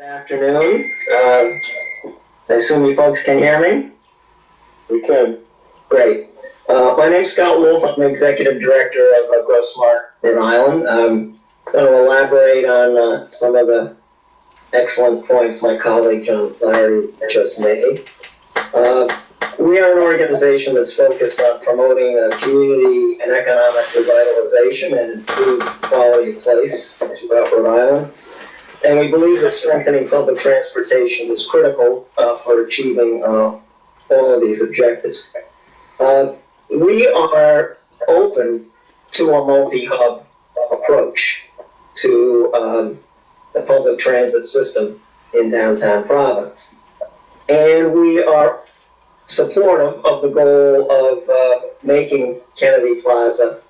Afternoon. I assume you folks can hear me? We can. Great. My name's Scott Wolf. I'm the Executive Director of GrowSmart Rhode Island. I'm going to elaborate on some of the excellent points my colleague John Flaherty just made. We are an organization that's focused on promoting community and economic revitalization and improved quality of place throughout Rhode Island. And we believe that strengthening public transportation is critical for achieving all of these objectives. We are open to a multi-hub approach to the public transit system in downtown Providence. And we are supportive of the goal of making Kennedy Plaza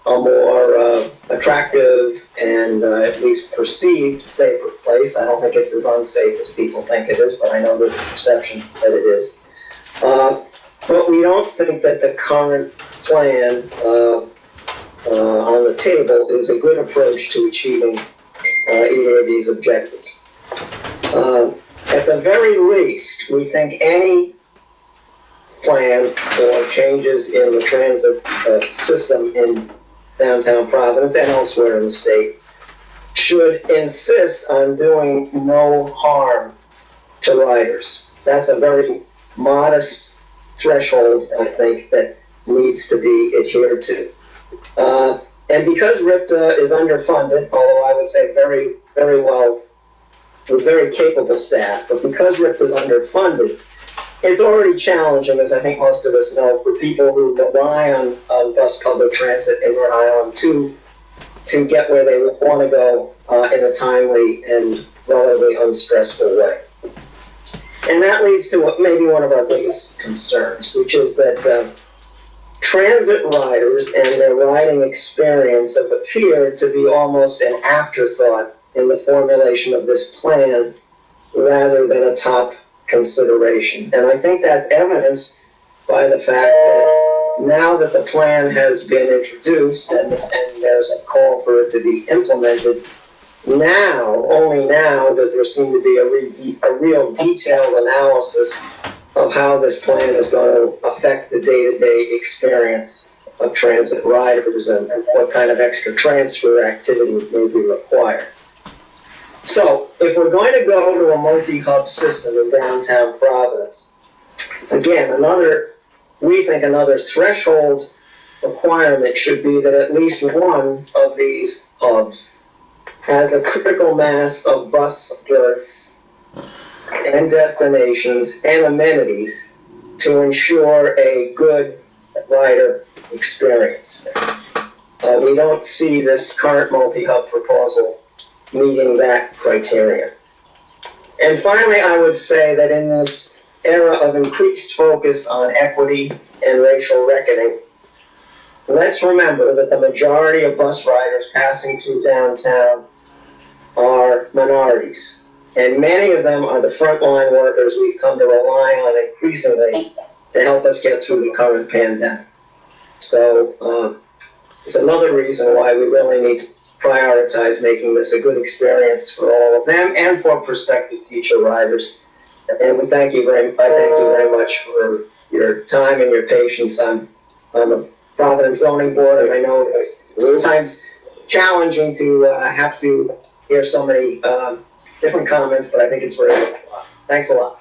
a more attractive and at least perceived safer place. I don't think it's as unsafe as people think it is, but I know there's a perception that it is. But we don't think that the current plan on the table is a good approach to achieving either of these objectives. At the very least, we think any plan for changes in the transit system in downtown Providence and elsewhere in the state should insist on doing no harm to riders. That's a very modest threshold, I think, that needs to be adhered to. And because RIPTA is underfunded, although I would say very, very well, with very capable staff, but because RIPTA is underfunded, it's already challenging, as I think most of us know, for people who rely on bus public transit in Rhode Island to get where they want to go in a timely and relatively unstressful way. And that leads to what maybe one of our biggest concerns, which is that transit riders and their riding experience have appeared to be almost an afterthought in the formulation of this plan rather than a top consideration. And I think that's evidenced by the fact that now that the plan has been introduced and there's a call for it to be implemented, now, only now, does there seem to be a real detailed analysis of how this plan is going to affect the day-to-day experience of transit riders and what kind of extra transfer activity may be required. So, if we're going to go to a multi-hub system in downtown Providence, again, we think another threshold requirement should be that at least one of these hubs has a critical mass of bus berths and destinations and amenities to ensure a good rider experience. We don't see this current multi-hub proposal meeting that criteria. And finally, I would say that in this era of increased focus on equity and racial reckoning, let's remember that the majority of bus riders passing through downtown are minorities. And many of them are the frontline workers we've come to rely on increasingly to help us get through the current pandemic. So it's another reason why we really need to prioritize making this a good experience for all of them and for prospective future riders. And I thank you very much for your time and your patience on the Providence Zoning Board. And I know it's sometimes challenging to have to hear so many different comments, but I think it's very worthwhile. Thanks a lot.